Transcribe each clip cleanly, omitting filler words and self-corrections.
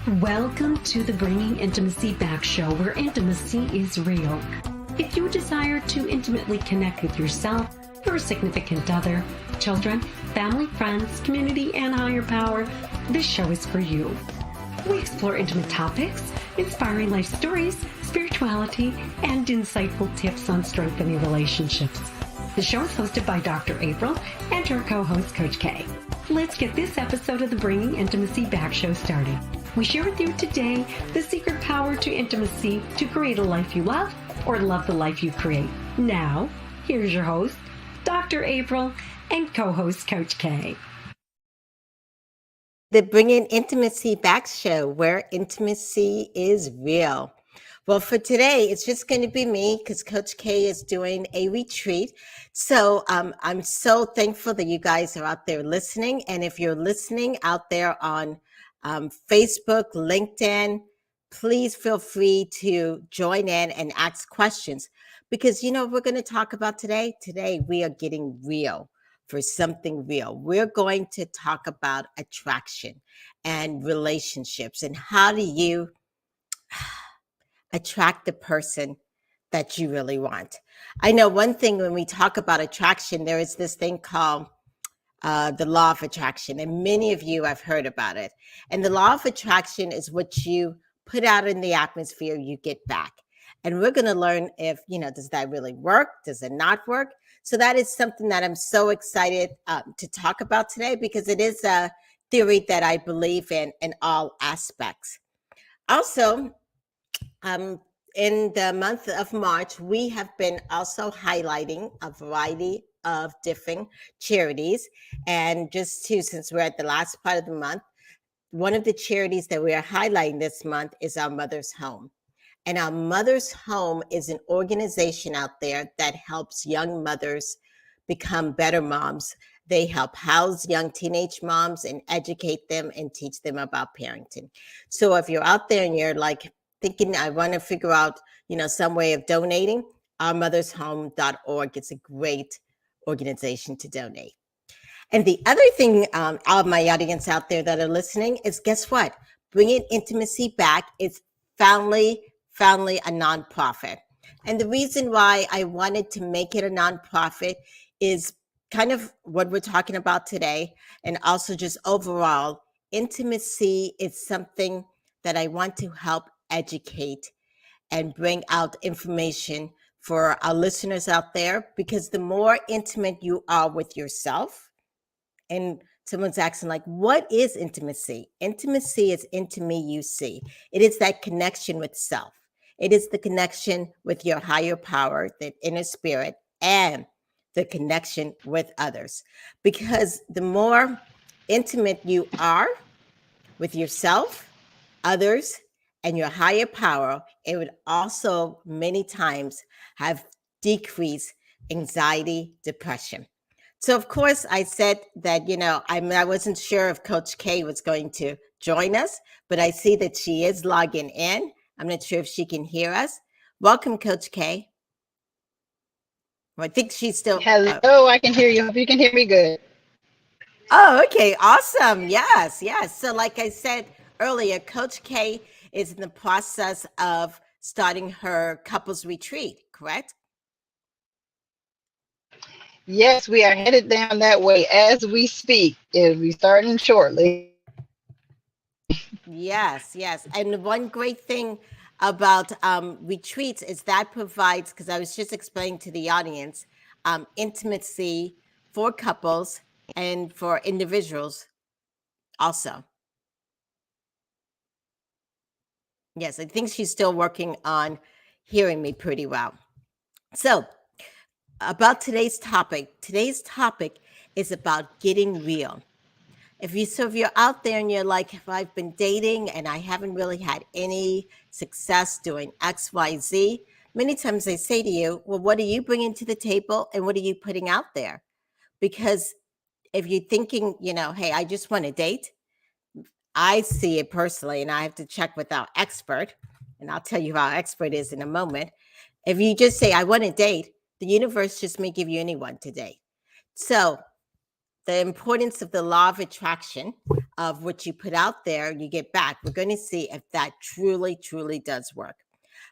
Welcome to the Bringing Intimacy Back show, where intimacy is real. If you desire to intimately connect with yourself, your significant other, children, family, friends, community, and higher power, this show is for you. We explore intimate topics, inspiring life stories, spirituality, and insightful tips on strengthening relationships. The show is hosted by Dr. April and her co-host, Coach K. Let's get this episode of the Bringing Intimacy Back show started. We share with you today the secret power to intimacy to create a life you love or love the life you create. Now, here's your host, Dr. April, and co-host Coach K. The Bringing Intimacy Back show, where intimacy is real. Well, for today, it's just going to be me because Coach K is doing a retreat. So I'm so thankful that you guys are out there listening. And if you're listening out there on Facebook, LinkedIn, please feel free to join in and ask questions, because you know what we're going to talk about today? Today, we are getting real for something real. We're going to talk about attraction and relationships and how do you attract the person that you really want. I know one thing when we talk about attraction, there is this thing called the law of attraction, and many of you have heard about it. And the law of attraction is what you put out in the atmosphere, you get back. And we're going to learn if, does that really work? Does it not work? So that is something that I'm so excited to talk about today, because it is a theory that I believe in all aspects. Also, in the month of March, we have been also highlighting a variety of different charities. And since we're at the last part of the month, one of the charities that we are highlighting this month is Our Mother's Home. And Our Mother's Home is an organization out there that helps young mothers become better moms. They help house young teenage moms and educate them and teach them about parenting. So if you're out there and you're like thinking, I want to figure out, some way of donating, ourmothershome.org is a great organization to donate. And the other thing, all of my audience out there that are listening, is guess what? Bringing Intimacy Back is foundly a nonprofit. And the reason why I wanted to make it a nonprofit is kind of what we're talking about today. And also just overall, intimacy is something that I want to help educate and bring out information for our listeners out there, because the more intimate you are with yourself, and someone's asking like, what is intimacy? Intimacy is into me, you see. It is that connection with self. It is the connection with your higher power, the inner spirit, and the connection with others. Because the more intimate you are with yourself, others, and your higher power, it would also many times have decreased anxiety, depression. So, of course, I said that, I wasn't sure if Coach K was going to join us, but I see that she is logging in. I'm not sure if she can hear us. Welcome, Coach K. Well, I think she's still. Hello, I can hear you. Hope you can hear me good. Oh, okay. Awesome. Yes. So like I said earlier, Coach K is in the process of starting her couples retreat, correct? Yes, we are headed down that way as we speak. It'll be starting shortly. Yes. And one great thing about retreats is that provides, because I was just explaining to the audience, intimacy for couples and for individuals also. Yes, I think she's still working on hearing me pretty well. So, about today's topic. Today's topic is about getting real. If you're out there and you're like, if I've been dating and I haven't really had any success doing X, Y, Z, many times they say to you, well, what are you bringing to the table and what are you putting out there? Because if you're thinking, hey, I just want to date, I see it personally, and I have to check with our expert, and I'll tell you how our expert is in a moment. If you just say, I want to date, the universe just may give you anyone to date. So the importance of the law of attraction, of what you put out there, you get back. We're going to see if that truly, truly does work.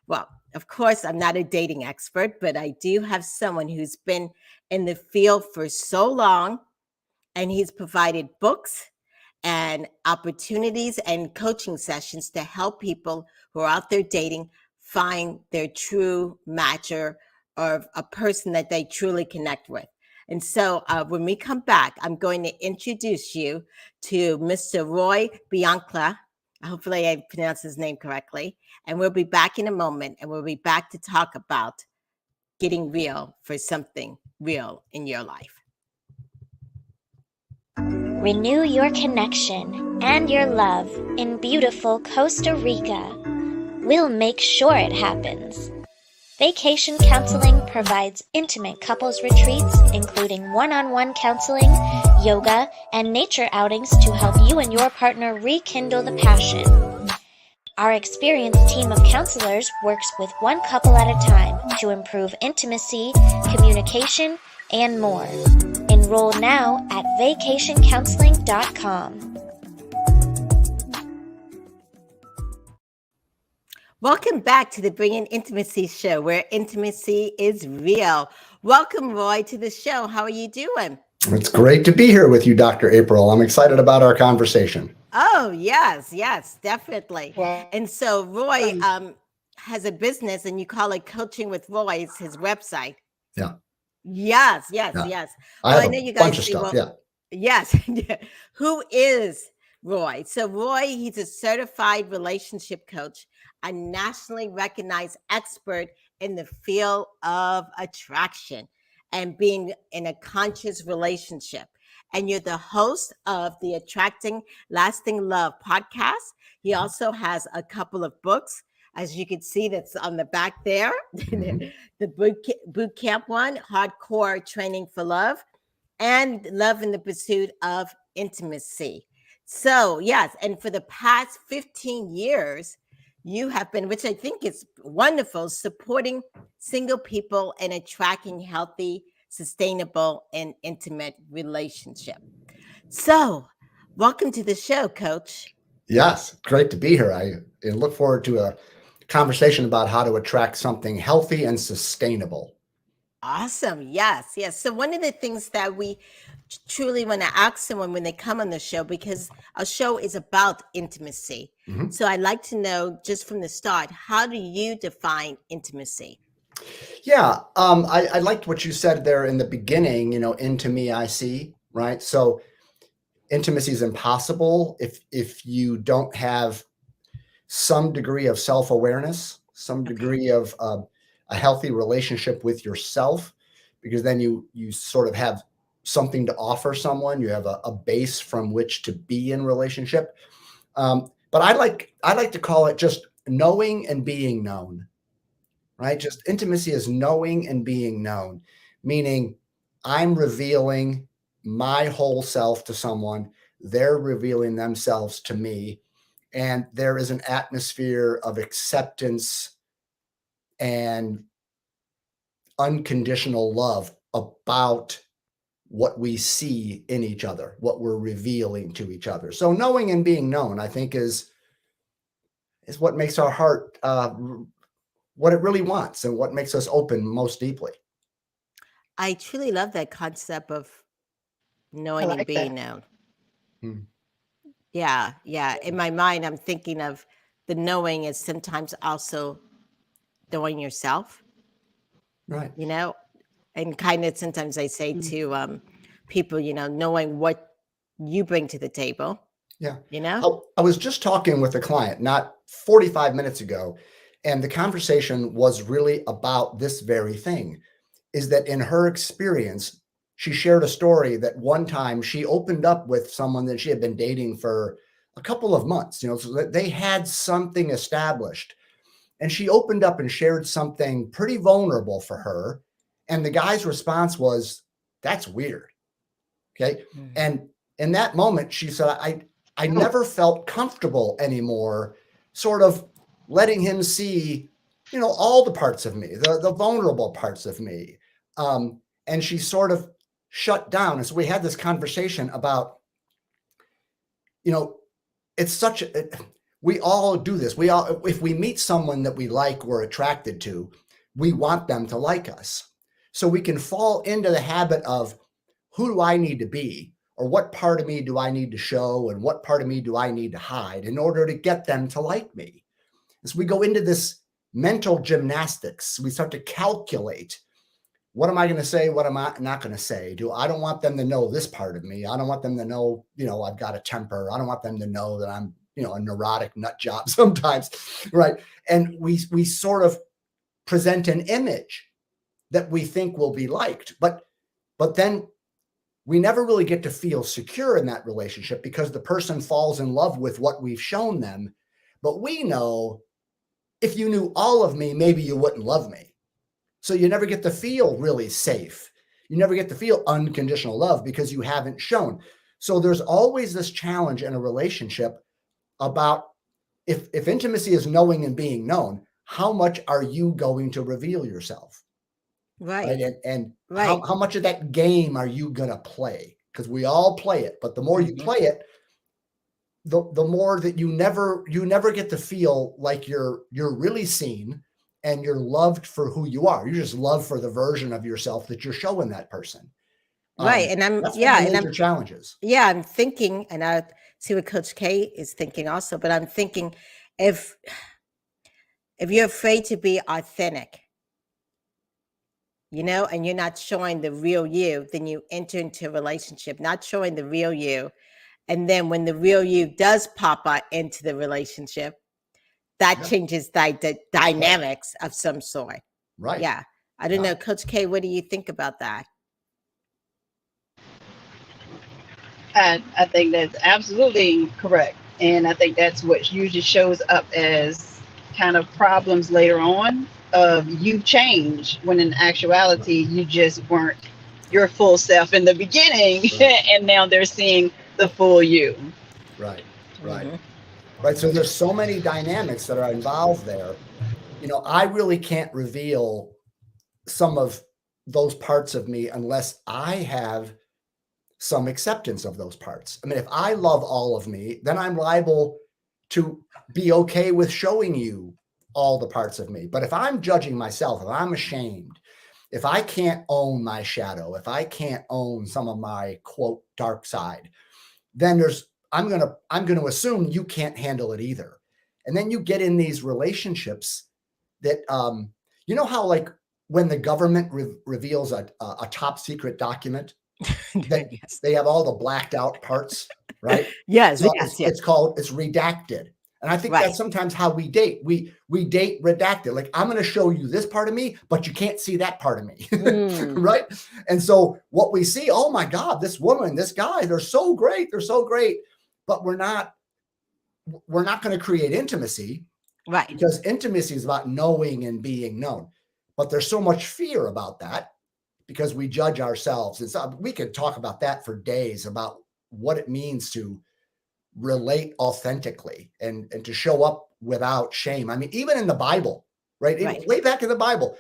Well, of course, I'm not a dating expert, but I do have someone who's been in the field for so long, and he's provided books and opportunities and coaching sessions to help people who are out there dating find their true matcher or a person that they truly connect with. And so when we come back, I'm going to introduce you to Mr. Roy Biancalana. Hopefully I pronounced his name correctly. And we'll be back in a moment, and we'll be back to talk about getting real for something real in your life. Renew your connection and your love in beautiful Costa Rica. We'll make sure it happens. Vacation Counseling provides intimate couples retreats, including one-on-one counseling, yoga, and nature outings to help you and your partner rekindle the passion. Our experienced team of counselors works with one couple at a time to improve intimacy, communication, and more. Enroll now at vacationcounseling.com. Welcome back to the Bringing Intimacy Show, where intimacy is real. Welcome, Roy, to the show. How are you doing? It's great to be here with you, Dr. April. I'm excited about our conversation. Oh, yes, definitely. Well, And so Roy has a business, and you call it Coaching with Roy. It's his website. Yeah. Yes. I have a bunch of stuff. Yes. Who is Roy? So Roy, he's a certified relationship coach, a nationally recognized expert in the field of attraction and being in a conscious relationship. And you're the host of the Attracting Lasting Love podcast. He also has a couple of books, as you can see, that's on the back there. Mm-hmm. The boot camp one, Hardcore Training for Love, and Love in the Pursuit of Intimacy. So, yes, and for the past 15 years, you have been, which I think is wonderful, supporting single people and attracting healthy, sustainable, and intimate relationship. So, welcome to the show, Coach. Yes, great to be here. I look forward to a conversation about how to attract something healthy and sustainable. Awesome. Yes. So one of the things that we truly want to ask someone when they come on the show, because our show is about intimacy. Mm-hmm. So I'd like to know just from the start, how do you define intimacy? Yeah, I liked what you said there in the beginning, into me I see, right? So intimacy is impossible if you don't have some degree of self-awareness, some degree of a healthy relationship with yourself, because then you sort of have something to offer someone. You have a base from which to be in relationship. But I like to call it just knowing and being known, right? Just intimacy is knowing and being known, meaning I'm revealing my whole self to someone. They're revealing themselves to me. And there is an atmosphere of acceptance and unconditional love about what we see in each other, what we're revealing to each other. So knowing and being known, I think, is what makes our heart what it really wants and what makes us open most deeply. I truly love that concept of knowing and being known. Yeah. In my mind, I'm thinking of the knowing is sometimes also knowing yourself. Right. And kind of sometimes I say to people, knowing what you bring to the table. Yeah. I was just talking with a client not 45 minutes ago, and the conversation was really about this very thing, is that in her experience, she shared a story that one time she opened up with someone that she had been dating for a couple of months, so that they had something established. And she opened up and shared something pretty vulnerable for her. And the guy's response was, "That's weird." Okay. Mm-hmm. And in that moment, she said, I never felt comfortable anymore, sort of letting him see, all the parts of me, the vulnerable parts of me. And she sort of shut down. And so we had this conversation about, you know, it's such a, we all do this. We all, if we meet someone that we like, we're attracted to, we want them to like us. So we can fall into the habit of, who do I need to be? Or what part of me do I need to show? And what part of me do I need to hide in order to get them to like me? As we go into this mental gymnastics, we start to calculate, what am I going to say? What am I not going to say? I don't want them to know this part of me. I don't want them to know, I've got a temper. I don't want them to know that I'm, a neurotic nut job sometimes. Right. And we sort of present an image that we think will be liked, but then we never really get to feel secure in that relationship because the person falls in love with what we've shown them. But we know, if you knew all of me, maybe you wouldn't love me. So you never get to feel really safe. You never get to feel unconditional love because you haven't shown. So there's always this challenge in a relationship about, if intimacy is knowing and being known, how much are you going to reveal yourself? Right. And right. How much of that game are you going to play? Because we all play it, but the more you play it, the more that you never get to feel like you're really seen and you're loved for who you are. You're just loved for the version of yourself that you're showing that person. Right. And that's one of the major challenges. Yeah. I'm thinking, and I see what Coach K is thinking also, but I'm thinking, if you're afraid to be authentic, and you're not showing the real you, then you enter into a relationship, not showing the real you. And then when the real you does pop out into the relationship, that changes the dynamics of some sort. Right. Yeah. I don't know. Coach K, what do you think about that? I think that's absolutely correct. And I think that's what usually shows up as kind of problems later on. You change when in actuality you just weren't your full self in the beginning, and now they're seeing the full you. Right. Right. So there's so many dynamics that are involved there. I really can't reveal some of those parts of me unless I have some acceptance of those parts. I mean, if I love all of me, then I'm liable to be okay with showing you all the parts of me. But if I'm judging myself, if I'm ashamed, if I can't own my shadow, if I can't own some of my quote dark side, then I'm going to assume you can't handle it either. And then you get in these relationships that, how like when the government reveals a top secret document, that they have all the blacked out parts, right? Yes. So it's redacted. And I think that's sometimes how we date. We date redacted. Like, I'm going to show you this part of me, but you can't see that part of me. Right. And so what we see, oh my God, this woman, this guy, they're so great. They're so great. But we're not going to create intimacy. Right. Because intimacy is about knowing and being known. But there's so much fear about that because we judge ourselves. And so we could talk about that for days, about what it means to relate authentically and to show up without shame. I mean, even in the Bible, right? Way back in the Bible,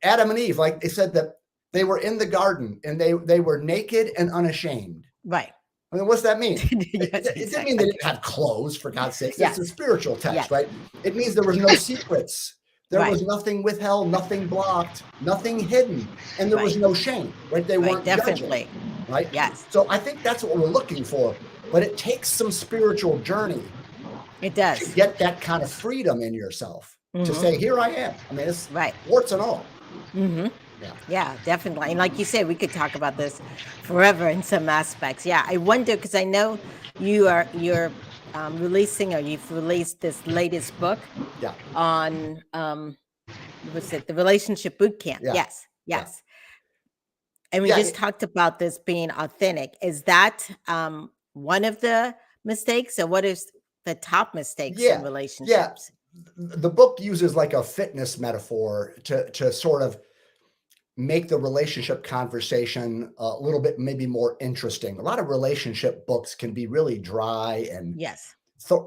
Adam and Eve, like they said that they were in the garden and they were naked and unashamed. Right. I mean, what's that mean? Yes, it didn't mean they didn't have clothes, for God's sake. Yes. It's a spiritual text, right? It means there was no secrets. There was nothing withheld, nothing blocked, nothing hidden. And there was no shame, right? They weren't definitely judging, right? Yes. So I think that's what we're looking for. But it takes some spiritual journey. It does. To get that kind of freedom in yourself to say, here I am. I mean, it's warts and all. Yeah, definitely. And like you said, we could talk about this forever in some aspects. Yeah, I wonder, because I know you're releasing, or you've released this latest book on what's it, the Relationship Bootcamp. Yes. And we just talked about this being authentic. Is that one of the mistakes, or what is the top mistakes in relationships? The book uses like a fitness metaphor to sort of make the relationship conversation a little bit maybe more interesting. A lot of relationship books can be really dry and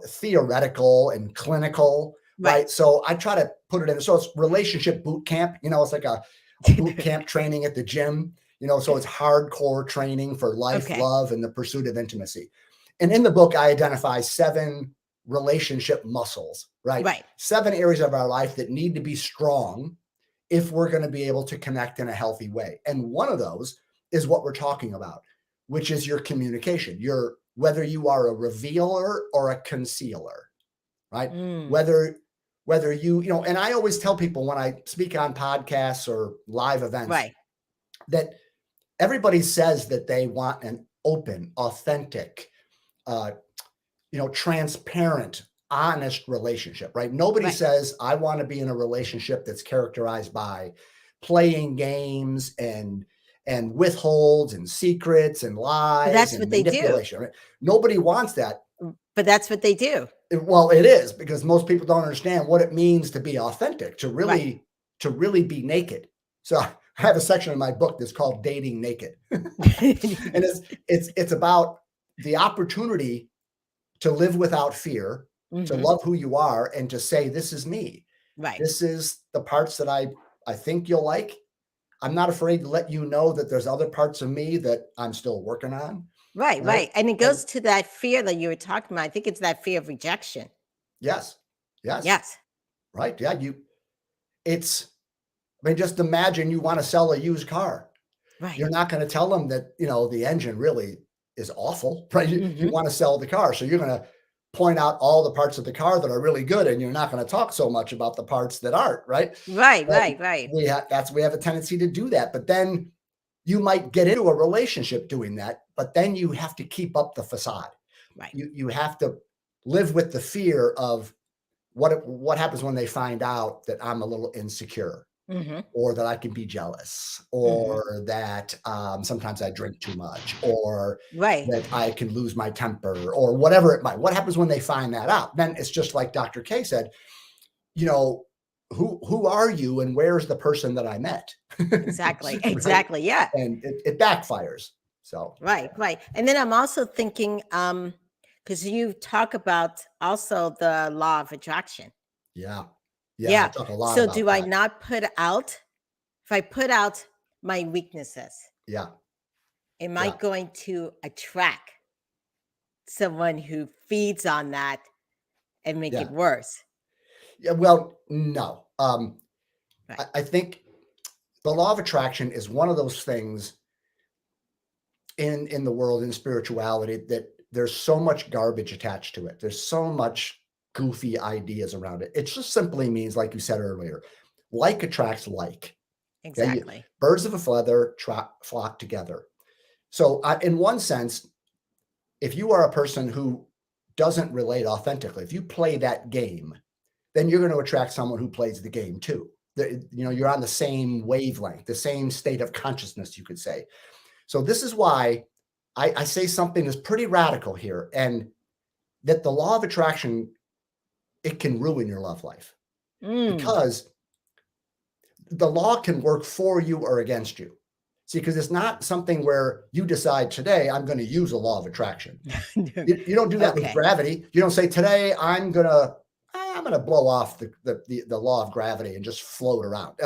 theoretical and clinical, right? So I try to put it in. So it's Relationship Bootcamp. It's like a boot camp training at the gym. So it's hardcore training for life, love, and the pursuit of intimacy. And in the book, I identify 7 relationship muscles, right? Right. 7 areas of our life that need to be strong if we're going to be able to connect in a healthy way. And one of those is what we're talking about, which is your communication, whether you are a revealer or a concealer, right? Whether you know, and I always tell people when I speak on podcasts or live events, Right. that everybody says that they want an open, authentic, transparent, honest relationship, right? Nobody says, I want to be in a relationship that's characterized by playing games and withholds and secrets and lies that's and what they do. manipulation. Right? Nobody wants that. But that's what they do. Well, it is, because most people don't understand what it means to be authentic, to really be naked. So I have a section in my book that's called Dating Naked. And it's about the opportunity to live without fear, to love who you are, and to say, this is me. Right. This is the parts that I think you'll like. I'm not afraid to let you know that there's other parts of me that I'm still working on. Right. And it goes to that fear that you were talking about. I think it's that fear of rejection. Yes. Right. Yeah. Just imagine you want to sell a used car. Right. You're not going to tell them that, the engine really is awful, right? You want to sell the car. So you're going to point out all the parts of the car that are really good, and you're not going to talk so much about the parts that aren't, right? Right. We have a tendency to do that, but then you might get into a relationship doing that, but then you have to keep up the facade. Right. You have to live with the fear of what happens when they find out that I'm a little insecure, or that I can be jealous, or that sometimes I drink too much, or that I can lose my temper, or whatever it might. What happens when they find that out? Then it's just like Dr. K said, who are you and where's the person that I met? Exactly. Yeah. And it backfires. So right. And then I'm also thinking, because you talk about also the law of attraction. Yeah. I talk a lot about do that. I not put out, if I put out my weaknesses, am I going to attract someone who feeds on that and make it worse? Yeah, well, no. I think the law of attraction is one of those things in the world, in spirituality, that there's so much garbage attached to it. There's so much goofy ideas around it. It just simply means, like you said earlier, like attracts like. Exactly. Birds of a feather flock together. So in one sense, if you are a person who doesn't relate authentically, if you play that game, then you're going to attract someone who plays the game too. You're on the same wavelength, the same state of consciousness, you could say. So this is why I say something that's pretty radical here, and that the law of attraction, it can ruin your love life, because the law can work for you or against you. See, because it's not something where you decide, today I'm going to use a law of attraction. You don't do that with gravity. You don't say, today I'm going to blow off the law of gravity and just float around.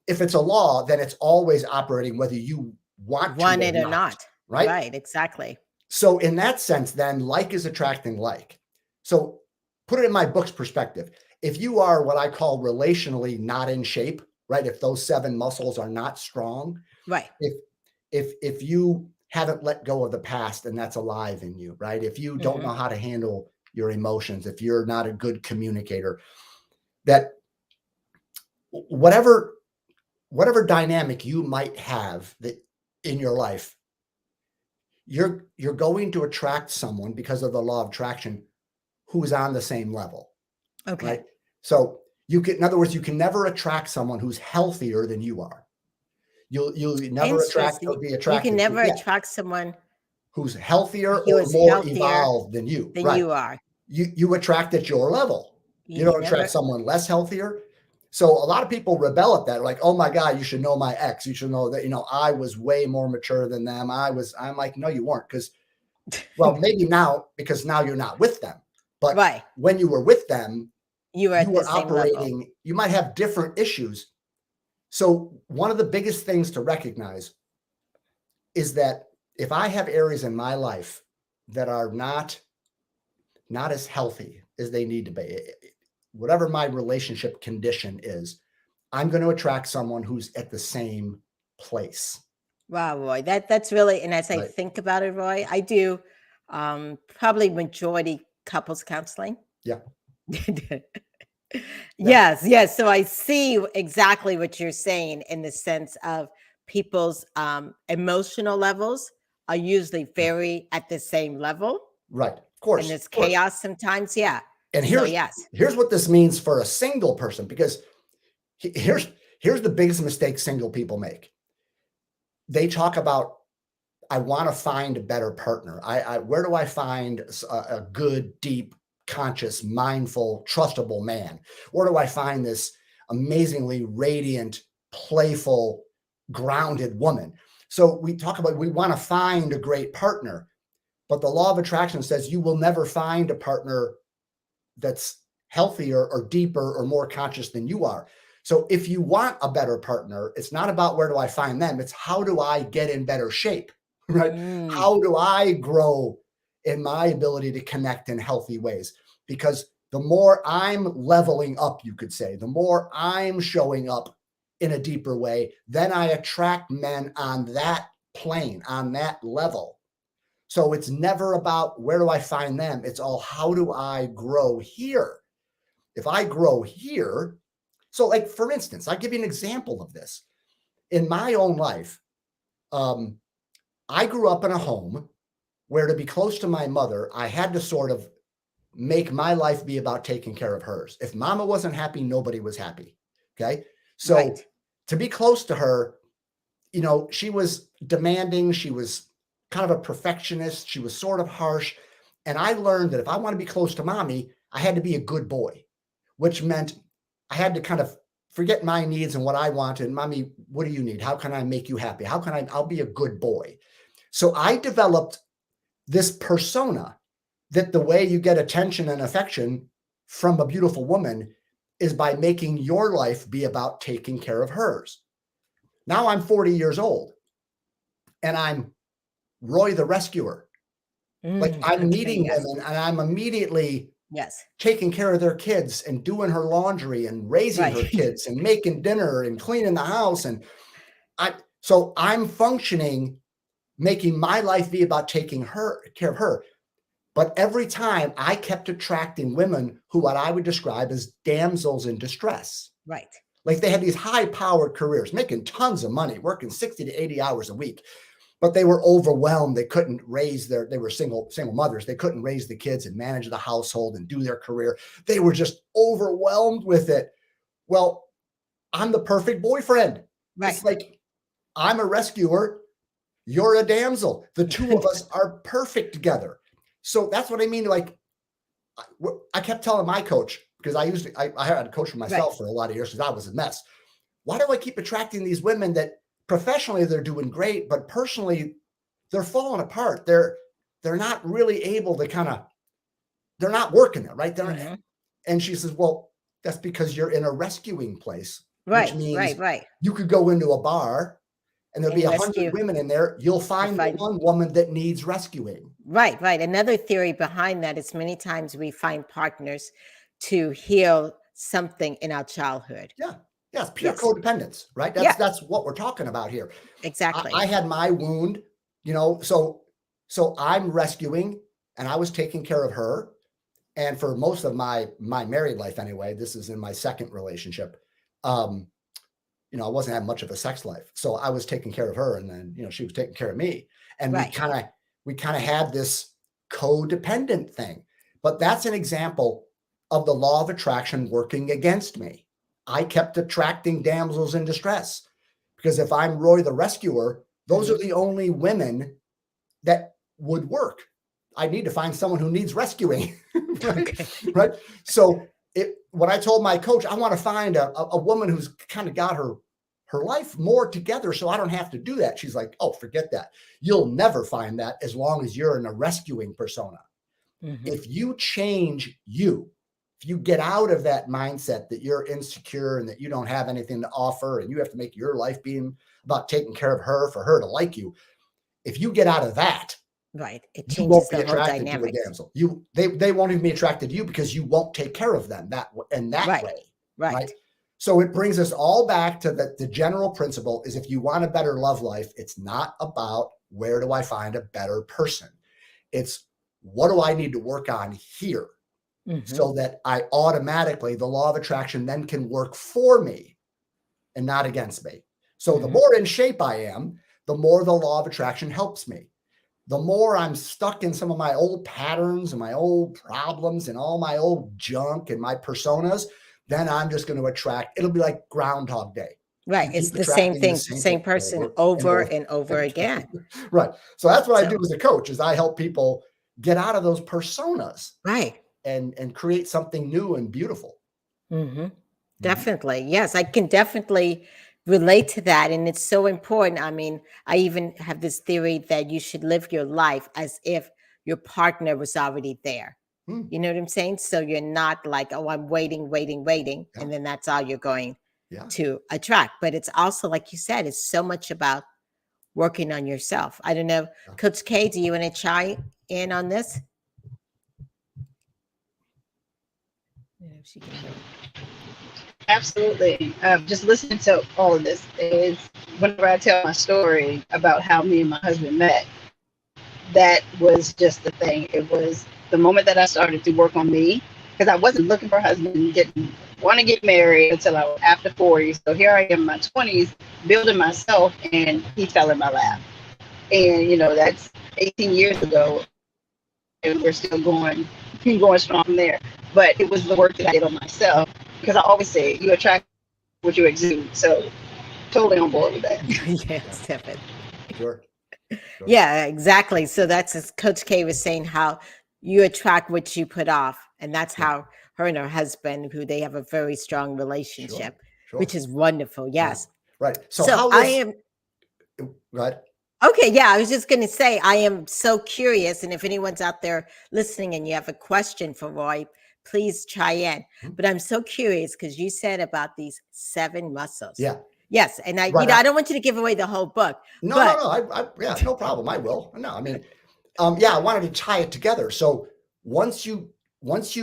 If it's a law, then it's always operating whether you want it or not. Right, exactly. So in that sense, then, like is attracting like. So put it in my book's perspective. If you are what I call relationally not in shape, right? If those 7 muscles are not strong, right? If you haven't let go of the past and that's alive in you, right? If you don't know how to handle your emotions, if you're not a good communicator, that whatever dynamic you might have that in your life, you're going to attract someone, because of the law of attraction, who's on the same level. Okay. Right? So in other words, you can never attract someone who's healthier than you are. You'll never attract or be attracted. You can never attract someone who's healthier or more evolved than you. You are. You attract at your level. You don't attract someone less healthier. So a lot of people rebel at that. Like, oh my God, you should know my ex. You should know that, I was way more mature than them. I'm like, no, you weren't. Because, well, maybe now, because now you're not with them. But when you were with them, you were operating, level. You might have different issues. So one of the biggest things to recognize is that if I have areas in my life that are not as healthy as they need to be, whatever my relationship condition is, I'm going to attract someone who's at the same place. Wow, Roy, that's really, and as I Right. think about it, Roy, I do probably majority couples counseling. Yeah. Yes. So I see exactly what you're saying in the sense of people's emotional levels are usually very at the same level. Right. Of course. And there's of course. chaos sometimes. Yeah. And So here's yes. here's what this means for a single person, because here's the biggest mistake single people make. They talk about, I want to find a better partner. Where do I find a good, deep, conscious, mindful, trustable man? Where do I find this amazingly radiant, playful, grounded woman? So we talk about, we want to find a great partner, but the law of attraction says you will never find a partner that's healthier or deeper or more conscious than you are. So if you want a better partner, it's not about where do I find them, it's how do I get in better shape, right? How do I grow in my ability to connect in healthy ways? Because the more I'm leveling up, you could say, the more I'm showing up in a deeper way, then I attract men on that plane, on that level. So it's never about where do I find them? It's all, how do I grow here? If I grow here, so like, for instance, I'll give you an example of this. In my own life, I grew up in a home where, to be close to my mother, I had to sort of make my life be about taking care of hers. If mama wasn't happy, nobody was happy. Okay. So Right. to be close to her, you know, she was demanding. She was kind of a perfectionist. She was sort of harsh. And I learned that if I want to be close to mommy, I had to be a good boy, which meant I had to kind of forget my needs and what I wanted. And mommy, what do you need? How can I make you happy? I'll be a good boy. So I developed this persona that the way you get attention and affection from a beautiful woman is by making your life be about taking care of hers. Now I'm 40 years old and I'm Roy the rescuer. Like, I'm meeting women and I'm immediately taking care of their kids and doing her laundry and raising her kids and making dinner and cleaning the house. And so I'm functioning, making my life be about taking care of her. But every time I kept attracting women who, what I would describe as damsels in distress. Right. Like, they had these high-powered careers, making tons of money, working 60 to 80 hours a week. But they were overwhelmed. They couldn't raise they were single mothers. They couldn't raise the kids and manage the household and do their career. They were just overwhelmed with it. Well, I'm the perfect boyfriend. Right. It's like, I'm a rescuer. You're a damsel. The two of us are perfect together. So that's what I mean. Like, I kept telling my coach, because I had a coach for myself for a lot of years because I was a mess. Why do I keep attracting these women that professionally they're doing great, but personally they're falling apart? They're not really able to they're not working it, right? And she says, well, that's because you're in a rescuing place, which means you could go into a bar and there'll be 100 women in there. You'll find the one woman that needs rescuing. Right. Another theory behind that is many times we find partners to heal something in our childhood. Yeah. Yes, pure codependence, right? That's what we're talking about here. Exactly. I had my wound, so I'm rescuing and I was taking care of her. And for most of my married life anyway, this is in my second relationship, I wasn't having much of a sex life. So I was taking care of her, and then, she was taking care of me. And we kind of had this codependent thing. But that's an example of the law of attraction working against me. I kept attracting damsels in distress because if I'm Roy the rescuer, those are the only women that would work. I need to find someone who needs rescuing. Right. So when I told my coach, I want to find a woman who's kind of got her life more together so I don't have to do that. She's like, oh, forget that. You'll never find that as long as you're in a rescuing persona. If you change if you get out of that mindset that you're insecure and that you don't have anything to offer and you have to make your life being about taking care of her for her to like you, if you get out of that, Right. It You changes won't be the whole attracted to a dynamics. damsel. They won't even be attracted to you because you won't take care of them that Right. way. Right. Right. So it brings us all back to the general principle is if you want a better love life, it's not about where do I find a better person. It's what do I need to work on here so that I automatically, the law of attraction then can work for me and not against me. So the more in shape I am, the more the law of attraction helps me. The more I'm stuck in some of my old patterns and my old problems and all my old junk and my personas, then I'm just going to attract. It'll be like Groundhog Day. Right. You It's keep the same attracting thing, same person over and over again. Right. So that's what I do So, as a coach is I help people get out of those personas right. and create something new and beautiful. Definitely. Yes, I can definitely relate to that. And it's so important. I mean, I even have this theory that you should live your life as if your partner was already there. You know what I'm saying? So you're not like, oh, I'm waiting. Yeah. And then that's all you're going Yeah. to attract. But it's also, like you said, it's so much about working on yourself. I don't know. Coach K, do you want to chime in on this? If she can hear. Absolutely. Just listening to all of this is whenever I tell my story about how me and my husband met, that was just the thing. It was the moment that I started to work on me because I wasn't looking for a husband, didn't want to get married until I was after 40. So here I am in my 20s building myself, and he fell in my lap. And, that's 18 years ago, and we're still going strong from there. But it was the work that I did on myself because I always say you attract what you exude. So totally on board with that. Yes, definitely. Sure. Yeah, exactly. So that's as Coach K was saying, how you attract what you put off. And that's how her and her husband, who they have a very strong relationship, which is wonderful. Yes. Right. So So I am. Right. Okay, yeah, I was just going to say, I am so curious. And if anyone's out there listening and you have a question for Roy, please chime in. But I'm so curious because you said about these 7 muscles. Yeah. Yes. And I don't want you to give away the whole book. No, but yeah, no problem. I will. No, I mean, I wanted to tie it together. So once you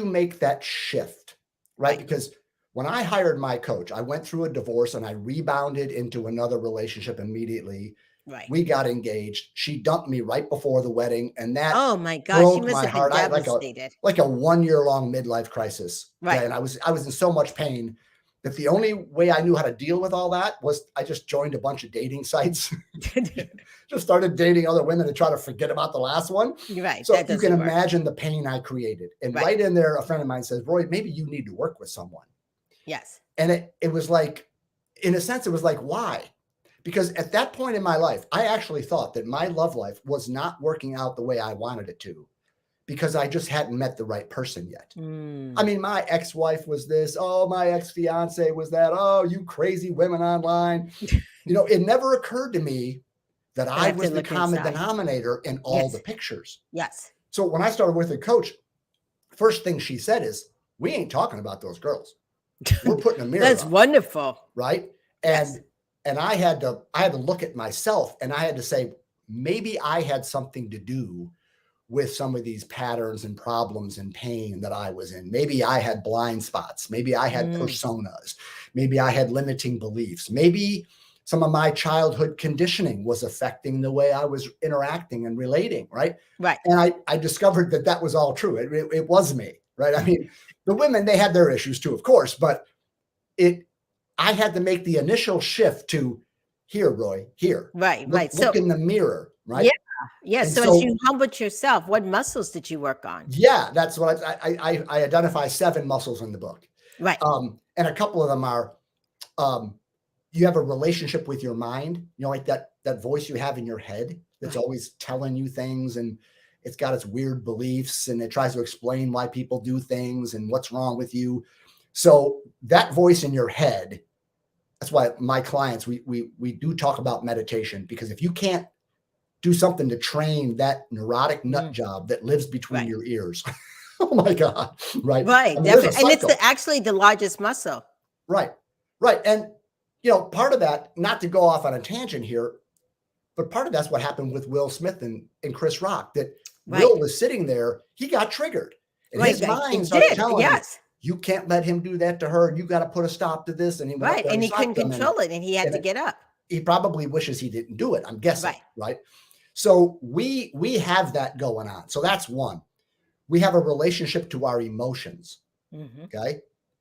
make that shift, right? Because when I hired my coach, I went through a divorce and I rebounded into another relationship immediately. Right. We got engaged. She dumped me right before the wedding, and that oh my gosh, she broke must my have been heart. I had devastated. like a 1-year-long midlife crisis. Right. And I was in so much pain that the only way I knew how to deal with all that was I just joined a bunch of dating sites. Just started dating other women to try to forget about the last one. Right. So you can imagine the pain I created. And right in there, a friend of mine says, Roy, maybe you need to work with someone. Yes. And it was like, in a sense, it was like, why? Because at that point in my life, I actually thought that my love life was not working out the way I wanted it to because I just hadn't met the right person yet. I mean, my ex-wife was this. Oh, my ex-fiance was that. Oh, you crazy women online. It never occurred to me that I was the common denominator in all the pictures. Yes. So when I started with a coach, first thing she said is, we ain't talking about those girls. We're putting a mirror That's up, wonderful. right? And I had to look at myself and I had to say, maybe I had something to do with some of these patterns and problems and pain that I was in. Maybe I had blind spots. Maybe I had personas. Maybe I had limiting beliefs. Maybe some of my childhood conditioning was affecting the way I was interacting and relating, right? Right. And I discovered that was all true. It was me, right? I mean, the women, they had their issues too, of course, but I had to make the initial shift to here, Roy, here. Right. Look in the mirror, right? Yeah. Yeah. So as you humbled yourself, what muscles did you work on? Yeah, that's what I identify 7 muscles in the book. Right. And a couple of them are, you have a relationship with your mind, like that voice you have in your head that's always telling you things, and it's got its weird beliefs and it tries to explain why people do things and what's wrong with you. So that voice in your head, that's why my clients, we do talk about meditation, because if you can't do something to train that neurotic nut job that lives between your ears, oh my God, right? Right, definitely. And it's actually the largest muscle. Right. And, part of that, not to go off on a tangent here, But part of that's what happened with Will Smith and Chris Rock, that Right. Will was sitting there, he got triggered. And Right, his right. mind It started did, telling him, yes. you can't let him do that to her. You got to put a stop to this. And he went up Right, there and he couldn't socked him, control it, and he had and to get up. he probably wishes he didn't do it, I'm guessing, Right. right? So we have that going on. So that's one. We have a relationship to our emotions, okay?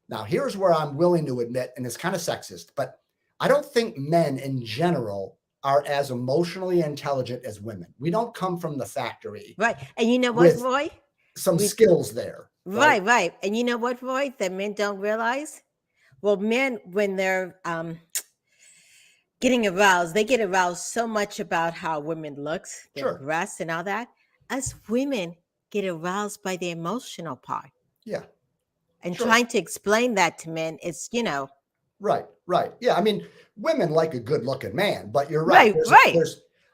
Now, here's where I'm willing to admit, and it's kind of sexist, but I don't think men in general are as emotionally intelligent as women. We don't come from the factory Right, and you know what, with Roy? some skills there. Right, right. And you know what, Roy, that men don't realize? Well, men, when they're getting aroused, they get aroused so much about how women looks, their Sure. breasts and all that. Us women get aroused by the emotional part. Yeah. And Sure. trying to explain that to men is, Right, right. Yeah, I mean, women like a good-looking man, but you're right. Right.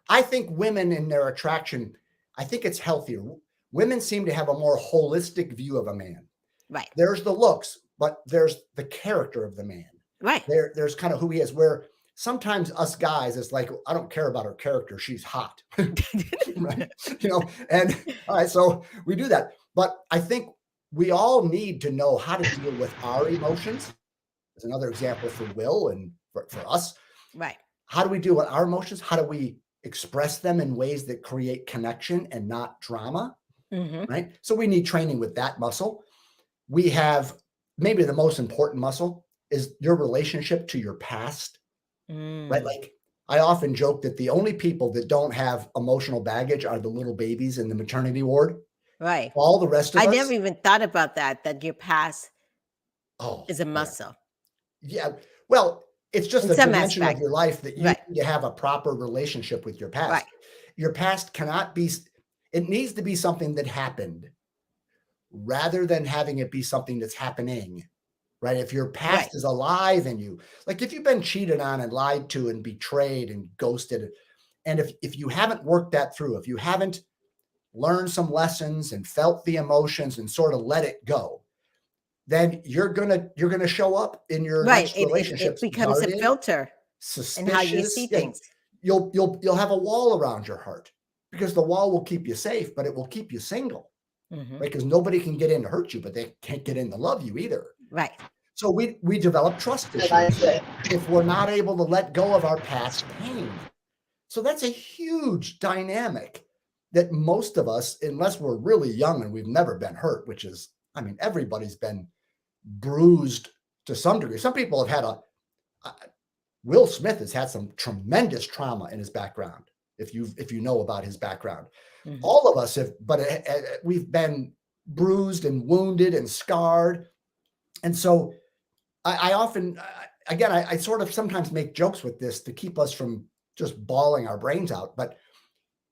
I think women in their attraction, I think it's healthier. Women seem to have a more holistic view of a man. Right. There's the looks, but there's the character of the man. Right. There's kind of who he is, where sometimes us guys, it's like, I don't care about her character. She's hot. Right. And all right, so we do that. But I think we all need to know how to deal with our emotions. There's another example for Will and for us. Right. How do we deal with our emotions? How do we express them in ways that create connection and not drama? Right. So we need training with that muscle. We have maybe the most important muscle is your relationship to your past. Right. Like I often joke that the only people that don't have emotional baggage are the little babies in the maternity ward. Right. All the rest of us. I never even thought about that your past is a Yeah. muscle. Yeah. Well, it's just In a some dimension aspect. of your life that you Right. need to have a proper relationship with your past. Right. Your past cannot be, it needs to be something that happened rather than having it be something that's happening, right? If your past Right. is alive in you, like if you've been cheated on and lied to and betrayed and ghosted, and if you haven't worked that through, if you haven't learned some lessons and felt the emotions and sort of let it go, then you're gonna show up in your Right. next relationships It becomes guarded, a filter suspicious. in how you see things. You'll have a wall around your heart because the wall will keep you safe, but it will keep you single, right? Because nobody can get in to hurt you, but they can't get in to love you either. Right. So we develop trust issues if we're not able to let go of our past pain. So that's a huge dynamic that most of us, unless we're really young and we've never been hurt, which is, I mean, everybody's been bruised to some degree. Some people have had Will Smith has had some tremendous trauma in his background. If you know about his background, all of us have, but we've been bruised and wounded and scarred. And so I often, again, I sort of sometimes make jokes with this to keep us from just bawling our brains out. But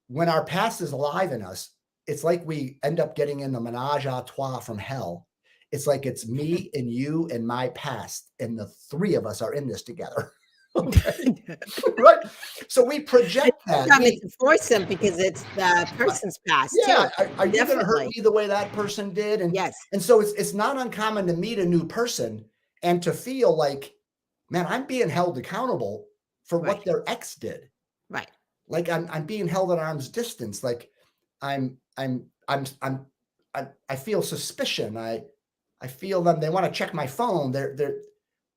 when our past is alive in us, it's like we end up getting in the menage a trois from hell. It's like it's me and you and my past, and the three of us are in this together. Okay. Right. So we project that. It's a foursome because it's the person's past. Yeah. Too. Are you going to hurt me the way that person did? And yes. And so it's not uncommon to meet a new person and to feel like, man, I'm being held accountable for what their ex did. Right. Like I'm being held at arm's distance. Like I feel suspicion. I feel them. They want to check my phone.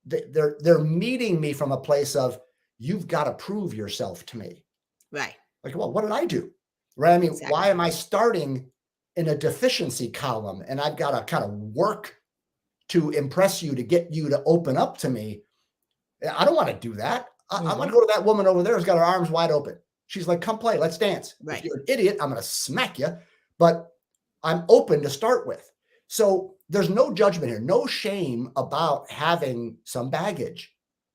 They're meeting me from a place of, you've got to prove yourself to me. Right. Like, well, what did I do? Right. I mean, Exactly. Why am I starting in a deficiency column and I've got to kind of work to impress you, to get you to open up to me? I don't want to do that. I want to go to that woman over there who's got her arms wide open. She's like, come play, let's dance. Right. If you're an idiot, I'm going to smack you, but I'm open to start with. So there's no judgment here, no shame about having some baggage,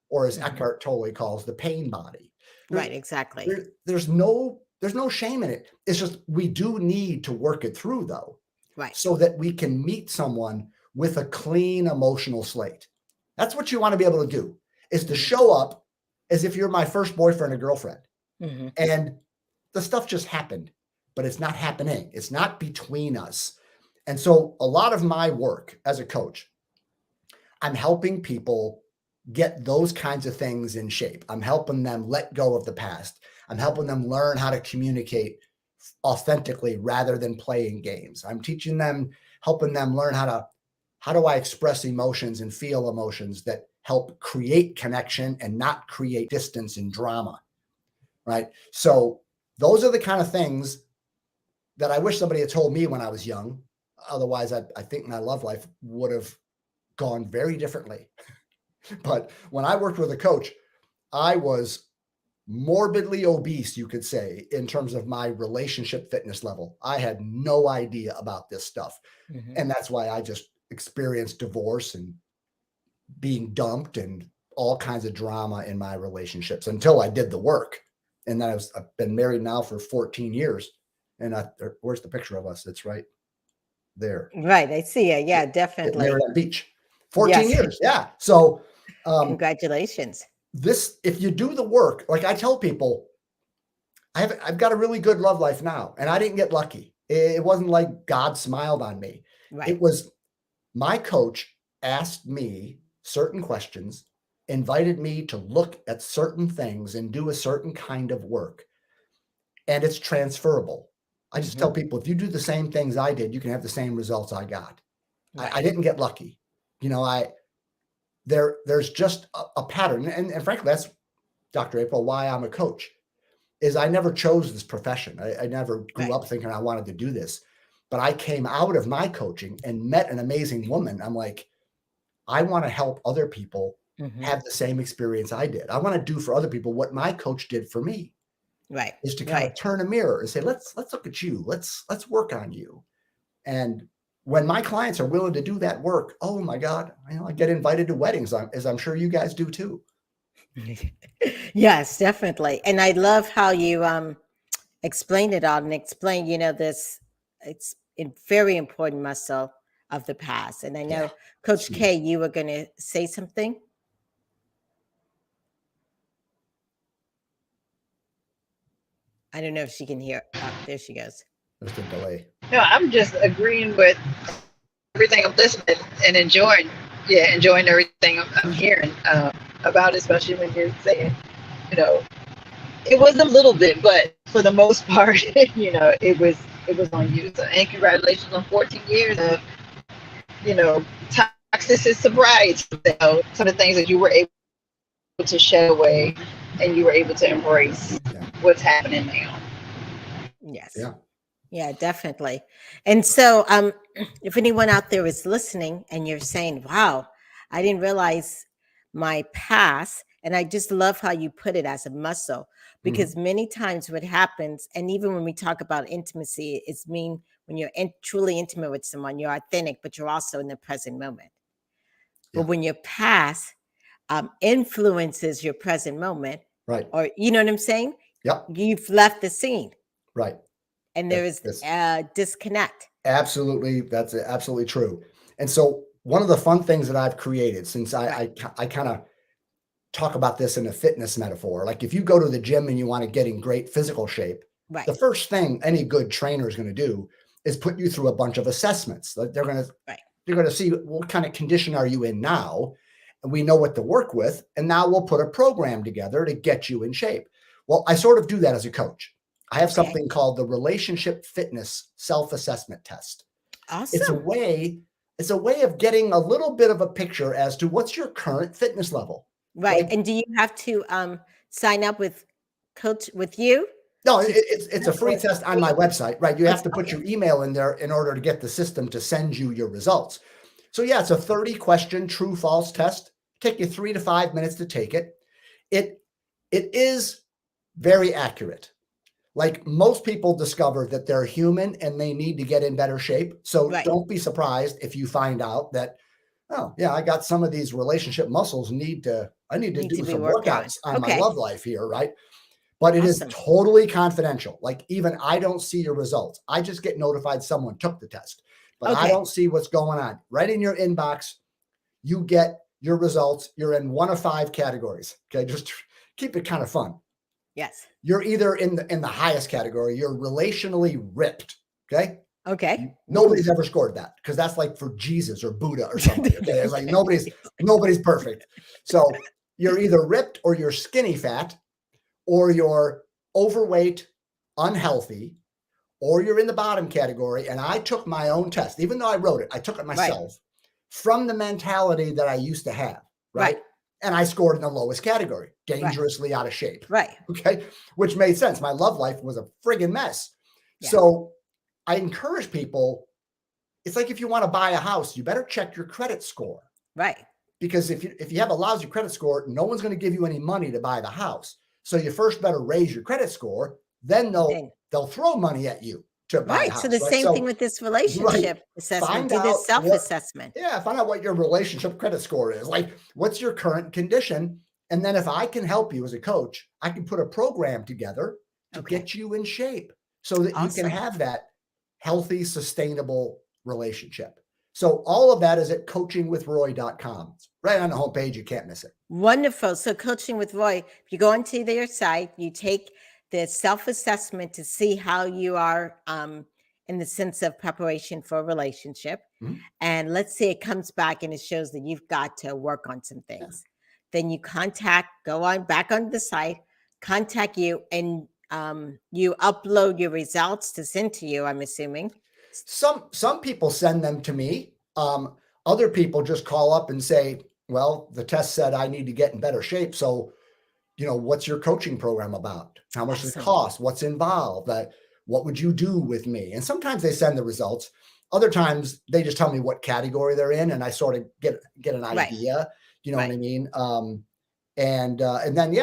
or as Eckhart Tolle calls the pain body. Right, exactly. There's no shame in it. It's just we do need to work it through, though, right? So that we can meet someone with a clean emotional slate. That's what you want to be able to do, is to show up as if you're my first boyfriend or girlfriend. And the stuff just happened, but it's not happening. It's not between us. And so a lot of my work as a coach, I'm helping people get those kinds of things in shape. I'm helping them let go of the past. I'm helping them learn how to communicate authentically rather than playing games. I'm teaching them, helping them learn how do I express emotions and feel emotions that help create connection and not create distance and drama, right? So those are the kind of things that I wish somebody had told me when I was young. Otherwise, I think my love life would have gone very differently. But when I worked with a coach, I was morbidly obese, you could say, in terms of my relationship fitness level. I had no idea about this stuff. And that's why I just experienced divorce and being dumped and all kinds of drama in my relationships until I did the work. And then I've been married now for 14 years. And where's the picture of us? It's right there. Right. I see it. Yeah, definitely. Married on the beach. 14 years. Yeah. So congratulations. If you do the work, like I tell people, I've got a really good love life now, and I didn't get lucky. It wasn't like God smiled on me. Right. It was my coach asked me certain questions, invited me to look at certain things and do a certain kind of work. And it's transferable. I just tell people, if you do the same things I did, you can have the same results I got. Right. I didn't get lucky. There's just a pattern. And frankly, that's, Dr. April, why I'm a coach, is I never chose this profession. I never grew up thinking I wanted to do this. But I came out of my coaching and met an amazing woman. I'm like, I want to help other people have the same experience I did. I want to do for other people what my coach did for me. Right. Is to kind of turn a mirror and say, let's look at you. Let's work on you. And when my clients are willing to do that work, oh my God, I get invited to weddings, as I'm sure you guys do too. Yes, definitely. And I love how you explained it all and explained, this, it's a very important muscle of the past. And I know, Coach K, you were going to say something. I don't know if she can hear. Oh, there she goes. There's a delay. No, I'm just agreeing with everything I'm listening and enjoying everything I'm hearing about, especially when you're saying, it was a little bit, but for the most part, it was on you. So, and congratulations on 14 years of, toxic sobriety. Some of the things that you were able to shed away and you were able to embrace what's happening now. Yes. Yeah, definitely. And so if anyone out there is listening and you're saying, wow, I didn't realize my past. And I just love how you put it as a muscle, because many times what happens, and even when we talk about intimacy, it's when you're truly intimate with someone, you're authentic, but you're also in the present moment. But when your past influences your present moment, right? Or you know what I'm saying? Yep. You've left the scene. Right. And there is a disconnect. Absolutely. That's absolutely true. And so one of the fun things that I've created, since I kind of talk about this in a fitness metaphor, like if you go to the gym and you want to get in great physical shape, the first thing any good trainer is going to do is put you through a bunch of assessments. They're going to see what kind of condition are you in now, and we know what to work with. And now we'll put a program together to get you in shape. Well, I sort of do that as a coach. I have something called the Relationship Fitness Self-Assessment Test. Awesome. It's a way of getting a little bit of a picture as to what's your current fitness level. Right. And do you have to sign up with you? No, it's a free test on my website, right? You have to put your email in there in order to get the system to send you your results. So it's a 30-question true false test. Take you 3 to 5 minutes to take it. It is very accurate. Like, most people discover that they're human and they need to get in better shape. So don't be surprised if you find out that, I got some of these relationship muscles. I need to do some workouts on my love life here, right? But it is totally confidential. Like, even I don't see your results. I just get notified someone took the test, but I don't see what's going on. Right in your inbox, you get your results. You're in one of 5 categories. Okay, just keep it kind of fun. Yes. You're either in the highest category. You're relationally ripped. Okay. Okay. Nobody's ever scored that, because that's like for Jesus or Buddha or something. Okay. It's like nobody's perfect. So you're either ripped or you're skinny fat, or you're overweight, unhealthy, or you're in the bottom category. And I took my own test, even though I wrote it, I took it myself from the mentality that I used to have, right? And I scored in the lowest category, dangerously out of shape. Okay. Which made sense. My love life was a friggin' mess. So I encourage people, it's like if you want to buy a house, you better check your credit score. Because if you have a lousy credit score, no one's going to give you any money to buy the house. So you first better raise your credit score, then they'll throw money at you to buy a house. So the same thing with this relationship assessment. Do this self-assessment. Find out what your relationship credit score is. Like, what's your current condition? And then if I can help you as a coach, I can put a program together to get you in shape so that you can have that healthy, sustainable relationship. So all of that is at coachingwithroy.com. It's right on the homepage. You can't miss it. Wonderful. So Coaching with Roy, if you go onto their site, you take the self-assessment to see how you are in the sense of preparation for a relationship. And let's say it comes back and it shows that you've got to work on some things. Then you go on back on the site, contact you, and you upload your results to send to you, I'm assuming. Some people send them to me. Other people just call up and say, well, the test said I need to get in better shape. So, what's your coaching program about? How much does it cost? What's involved? What would you do with me? And sometimes they send the results. Other times they just tell me what category they're in, and I sort of get an idea. You know what I mean? And then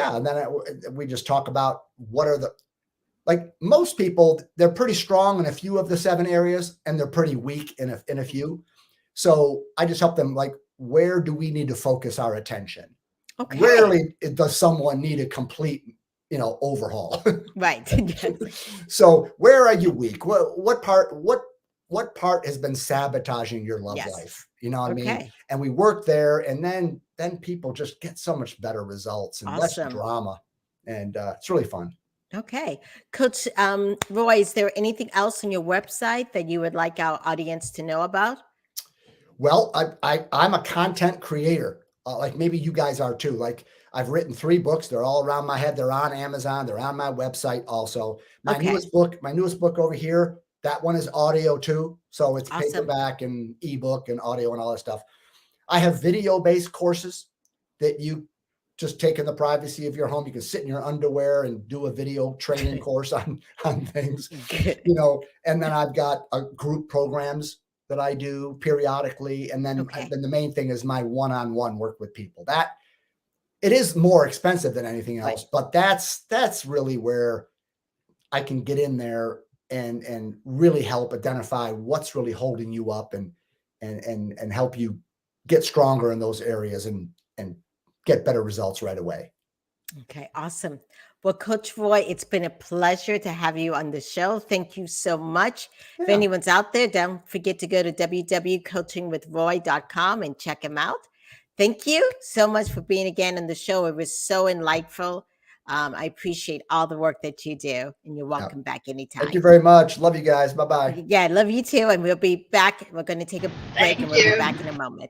we just talk about what are like most people, they're pretty strong in a few of the 7 areas, and they're pretty weak in a few. So I just help them, like, where do we need to focus our attention? Rarely does someone need a complete, overhaul. So where are you weak? What part has been sabotaging your love life? You know what I mean? And we work there, and then people just get so much better results and less drama. And it's really fun. Okay. Coach Roy, is there anything else on your website that you would like our audience to know about? Well, I'm a content creator. Like maybe you guys are too. Like I've written 3 books. They're all around my head. They're on Amazon. They're on my website also. My newest book over here, that one is audio too. So it's paperback and ebook and audio and all that stuff. I have video-based courses that you just take in the privacy of your home. You can sit in your underwear and do a video training course on things, and then I've got group programs that I do periodically. And then, then the main thing is my one-on-one work with people. That it is more expensive than anything else, but that's really where I can get in there and really help identify what's really holding you up and help you get stronger in those areas and get better results right away. Okay, awesome. Well, Coach Roy, it's been a pleasure to have you on the show. Thank you so much. If anyone's out there, don't forget to go to www.coachingwithroy.com and check him out. Thank you so much for being again on the show. It was so enlightful. I appreciate all the work that you do, and you're welcome back anytime. Thank you very much. Love you guys. Bye-bye. Yeah, love you too. And we'll be back. We're going to take a break and we'll be back in a moment.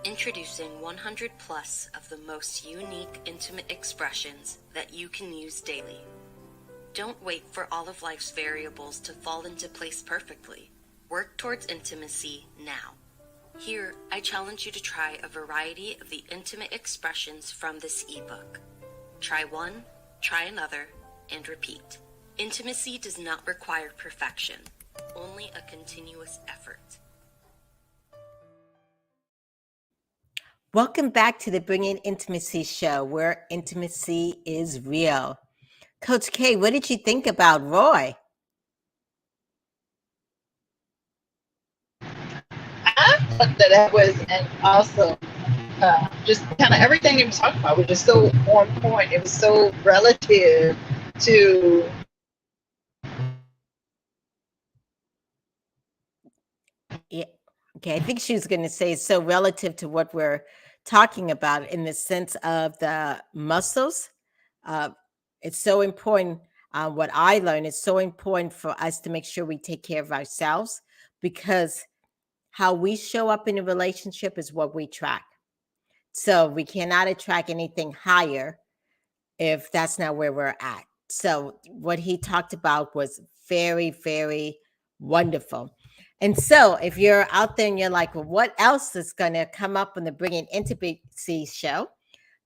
Introducing 100 plus of the most unique, intimate expressions that you can use daily. Don't wait for all of life's variables to fall into place perfectly. Work towards intimacy now. Here, I challenge you to try a variety of the intimate expressions from this ebook. Try one, try another, and repeat. Intimacy does not require perfection, only a continuous effort. Welcome back to the Bringing Intimacy show, where intimacy is real. Coach K, what did you think about Roy? I thought that was an awesome, just kind of everything he was talking about was just so on point. It was so relative to Okay, I think she was going to say so relative to what we're talking about in the sense of the muscles. It's so important. What I learned is so important for us to make sure we take care of ourselves, because how we show up in a relationship is what we track. So we cannot attract anything higher if that's not where we're at. So what he talked about was very, very wonderful. And so if you're out there and you're like, well, what else is going to come up on the Bringing Intimacy show?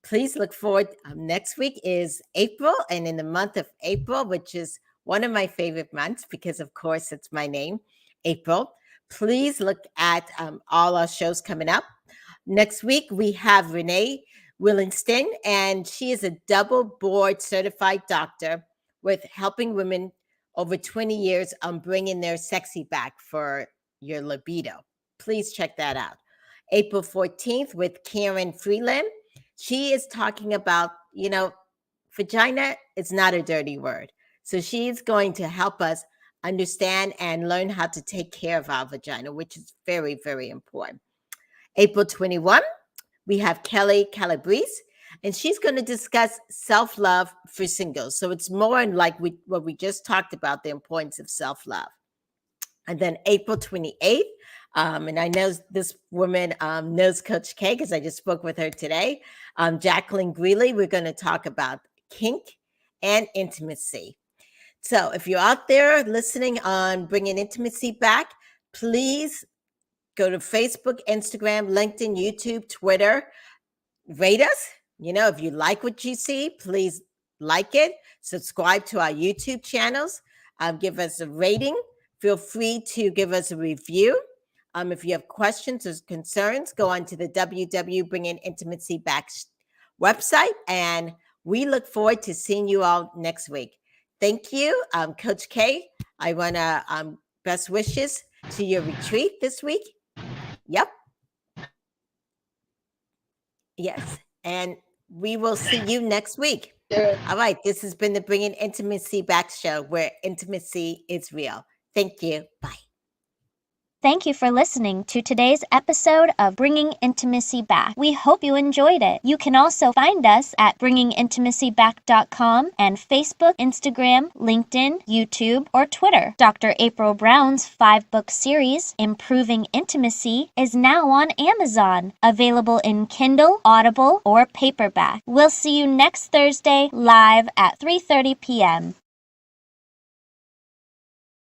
Please look forward. Next week is April, and in the month of April, which is one of my favorite months because, of course, it's my name, April. Please look at all our shows coming up. Next week, we have Renee Willingston, and she is a double board certified doctor with helping women over 20 years on bringing their sexy back for your libido. Please check that out. April 14th with Karen Freeland. She is talking about, vagina is not a dirty word. So she's going to help us understand and learn how to take care of our vagina, which is very, very important. April 21, we have Kelly Calabrese, and she's going to discuss self-love for singles. So it's more like what we just talked about, the importance of self-love. And then April 28th, and I know this woman knows Coach K because I just spoke with her today, Jacqueline Greeley, we're going to talk about kink and intimacy. So if you're out there listening on Bringing Intimacy Back, please go to Facebook, Instagram, LinkedIn, YouTube, Twitter. Rate us. If you like what you see, please like it. Subscribe to our YouTube channels. Give us a rating. Feel free to give us a review. If you have questions or concerns, go on to the www Bringing Intimacy Back website. And we look forward to seeing you all next week. Thank you, Coach K. I want to best wishes to your retreat this week. Yep. Yes. And we will see you next week. Sure. All right. This has been the Bringing Intimacy Back show, where intimacy is real. Thank you. Bye. Thank you for listening to today's episode of Bringing Intimacy Back. We hope you enjoyed it. You can also find us at bringingintimacyback.com and Facebook, Instagram, LinkedIn, YouTube, or Twitter. Dr. April Brown's 5-book series, Improving Intimacy, is now on Amazon, available in Kindle, Audible, or paperback. We'll see you next Thursday live at 3:30 p.m.